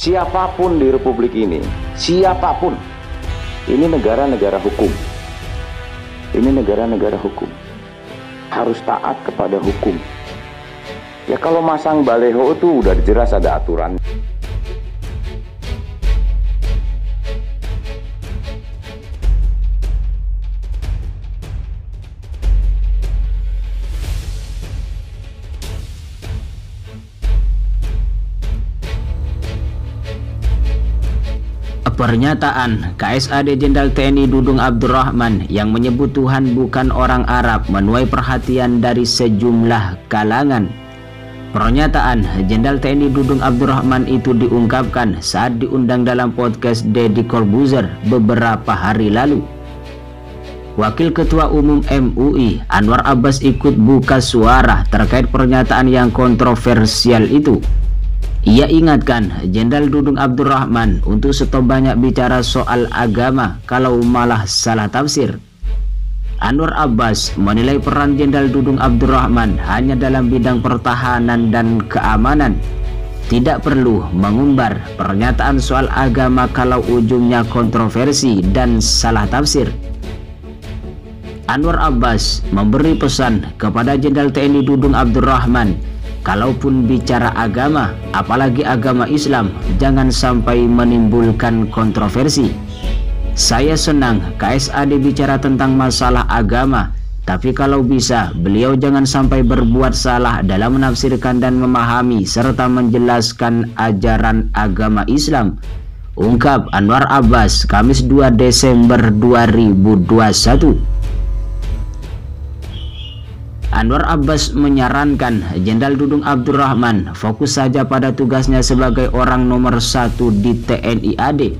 Siapapun di Republik ini, siapapun, ini negara-negara hukum. Ini negara-negara hukum. Harus taat kepada hukum. Ya kalau masang baleho itu udah jelas ada aturan. Pernyataan KSAD Jenderal TNI Dudung Abdurrahman yang menyebut Tuhan bukan orang Arab menuai perhatian dari sejumlah kalangan. Pernyataan Jenderal TNI Dudung Abdurrahman itu diungkapkan saat diundang dalam podcast Deddy Corbuzier beberapa hari lalu. Wakil Ketua Umum MUI Anwar Abbas ikut buka suara terkait pernyataan yang kontroversial itu. Ia ingatkan Jenderal Dudung Abdurrahman untuk stop banyak bicara soal agama kalau malah salah tafsir. Anwar Abbas menilai peran Jenderal Dudung Abdurrahman hanya dalam bidang pertahanan dan keamanan. Tidak perlu mengumbar pernyataan soal agama kalau ujungnya kontroversi dan salah tafsir. Anwar Abbas memberi pesan kepada Jenderal TNI Dudung Abdurrahman, kalaupun bicara agama, apalagi agama Islam, jangan sampai menimbulkan kontroversi. Saya senang KSAD bicara tentang masalah agama, tapi kalau bisa, beliau jangan sampai berbuat salah dalam menafsirkan dan memahami serta menjelaskan ajaran agama Islam. Ungkap Anwar Abbas, Kamis 2 Desember 2021. Anwar Abbas menyarankan Jenderal Dudung Abdurrahman fokus saja pada tugasnya sebagai orang nomor 1 di TNI AD.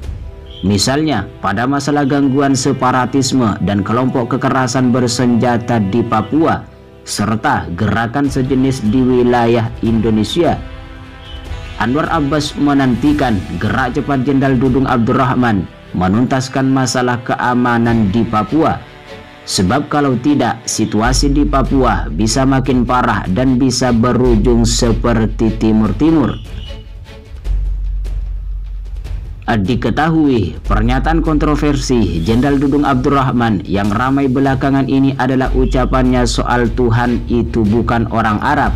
Misalnya pada masalah gangguan separatisme dan kelompok kekerasan bersenjata di Papua, serta gerakan sejenis di wilayah Indonesia. Anwar Abbas menantikan gerak cepat Jenderal Dudung Abdurrahman menuntaskan masalah keamanan di Papua. Sebab kalau tidak, situasi di Papua bisa makin parah dan bisa berujung seperti Timur Timur. Diketahui, pernyataan kontroversi Jenderal Dudung Abdurrahman yang ramai belakangan ini adalah ucapannya soal Tuhan itu bukan orang Arab.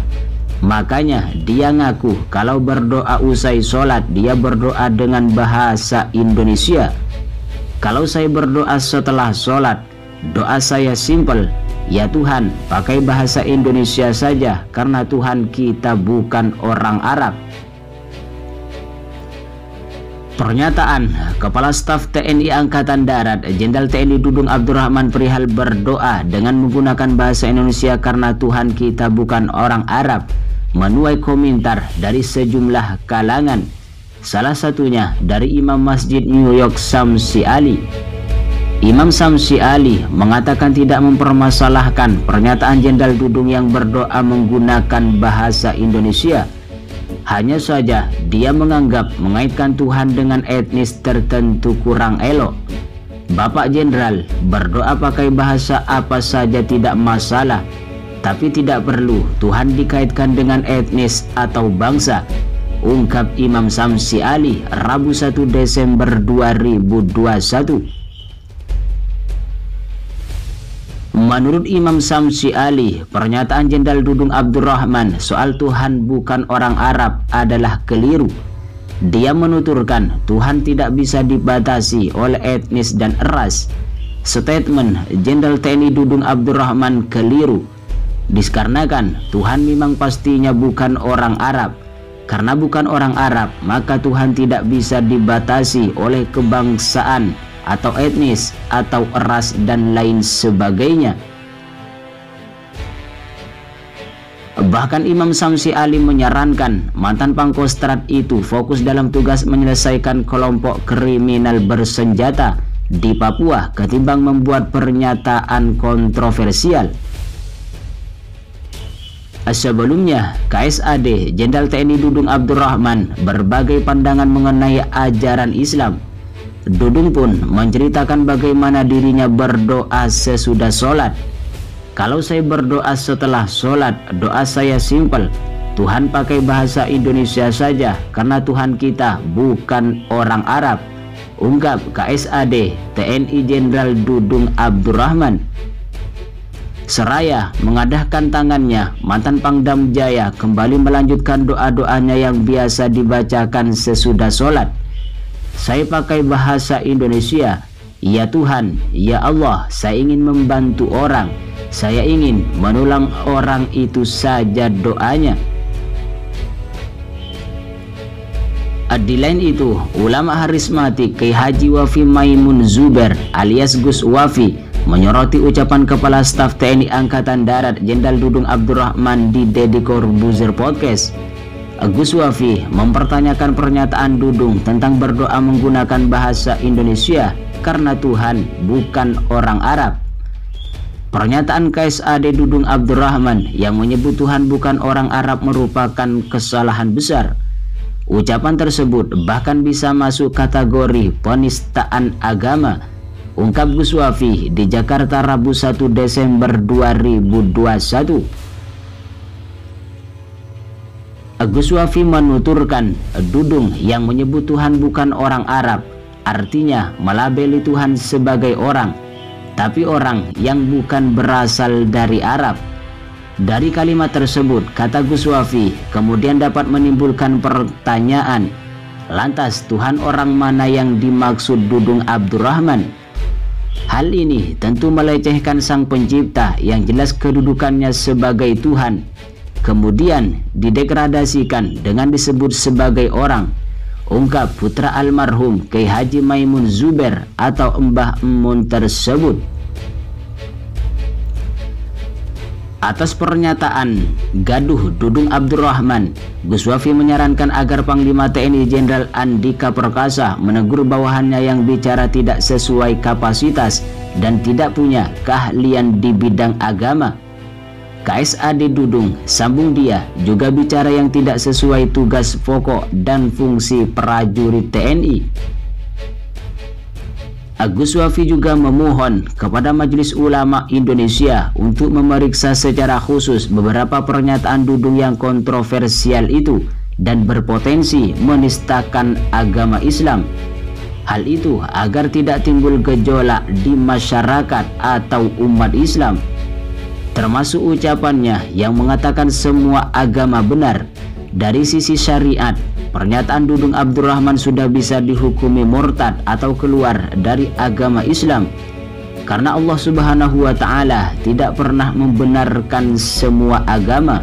Makanya dia ngaku kalau berdoa usai sholat dia berdoa dengan bahasa Indonesia. Kalau saya berdoa setelah sholat, doa saya simpel, ya Tuhan, pakai bahasa Indonesia saja karena Tuhan kita bukan orang Arab. Pernyataan Kepala Staf TNI Angkatan Darat Jenderal TNI Dudung Abdurrahman perihal berdoa dengan menggunakan bahasa Indonesia karena Tuhan kita bukan orang Arab menuai komentar dari sejumlah kalangan. Salah satunya dari Imam Masjid New York Samsi Ali. Imam Samsi Ali mengatakan tidak mempermasalahkan pernyataan Jenderal Dudung yang berdoa menggunakan bahasa Indonesia. Hanya saja dia menganggap mengaitkan Tuhan dengan etnis tertentu kurang elok. Bapak Jenderal, berdoa pakai bahasa apa saja tidak masalah, tapi tidak perlu Tuhan dikaitkan dengan etnis atau bangsa. Ungkap Imam Samsi Ali Rabu 1 Desember 2021. Menurut Imam Samsi Ali, pernyataan Jenderal Dudung Abdurrahman soal Tuhan bukan orang Arab adalah keliru. Dia menuturkan Tuhan tidak bisa dibatasi oleh etnis dan ras. Statement Jenderal TNI Dudung Abdurrahman keliru. Dikarenakan Tuhan memang pastinya bukan orang Arab. Karena bukan orang Arab, maka Tuhan tidak bisa dibatasi oleh kebangsaan atau etnis atau ras dan lain sebagainya. Bahkan Imam Samsi Ali menyarankan mantan Pangkostrat itu fokus dalam tugas menyelesaikan kelompok kriminal bersenjata di Papua ketimbang membuat pernyataan kontroversial. Sebelumnya, KSAD Jenderal TNI Dudung Abdurrahman berbagai pandangan mengenai ajaran Islam. Dudung pun menceritakan bagaimana dirinya berdoa sesudah sholat. Kalau saya berdoa setelah sholat, doa saya simpel, Tuhan pakai bahasa Indonesia saja karena Tuhan kita bukan orang Arab, ungkap KSAD TNI Jenderal Dudung Abdurrahman. Seraya mengadahkan tangannya, mantan Pangdam Jaya kembali melanjutkan doa-doanya yang biasa dibacakan sesudah sholat. Saya pakai bahasa Indonesia. Ya Tuhan, ya Allah, saya ingin membantu orang. Saya ingin menolong orang, itu saja doanya. Di lain itu, ulama harismatik Kiai Haji Wafi Maimun Zuber alias Gus Wafi menyoroti ucapan Kepala Staf TNI Angkatan Darat Jenderal Dudung Abdurrahman di Deddy Corbuzier Podcast. Gus Wafi mempertanyakan pernyataan Dudung tentang berdoa menggunakan bahasa Indonesia karena Tuhan bukan orang Arab. Pernyataan KSAD Dudung Abdurrahman yang menyebut Tuhan bukan orang Arab merupakan kesalahan besar. Ucapan tersebut bahkan bisa masuk kategori penistaan agama, ungkap Gus Wafi di Jakarta Rabu 1 Desember 2021. Gus Wafi menuturkan Dudung yang menyebut Tuhan bukan orang Arab artinya melabeli Tuhan sebagai orang, tapi orang yang bukan berasal dari Arab. Dari kalimat tersebut, kata Gus Wafi, kemudian dapat menimbulkan pertanyaan, lantas Tuhan orang mana yang dimaksud Dudung Abdurrahman? Hal ini tentu melecehkan Sang Pencipta yang jelas kedudukannya sebagai Tuhan, kemudian didegradasikan dengan disebut sebagai orang, ungkap putra almarhum Kiai Haji Maimun Zuber atau Mbah Emun tersebut. Atas pernyataan gaduh Dudung Abdurrahman, Gus Wafi menyarankan agar Panglima TNI Jenderal Andika Perkasa menegur bawahannya yang bicara tidak sesuai kapasitas dan tidak punya keahlian di bidang agama. KSAD Dudung, sambung dia, juga bicara yang tidak sesuai tugas pokok dan fungsi prajurit TNI. Gus Wafi juga memohon kepada Majelis Ulama Indonesia untuk memeriksa secara khusus beberapa pernyataan Dudung yang kontroversial itu dan berpotensi menistakan agama Islam. Hal itu agar tidak timbul gejolak di masyarakat atau umat Islam. Termasuk ucapannya yang mengatakan semua agama benar. Dari sisi syariat, pernyataan Dudung Abdurrahman sudah bisa dihukumi murtad atau keluar dari agama Islam, karena Allah Subhanahu wa Ta'ala tidak pernah membenarkan semua agama.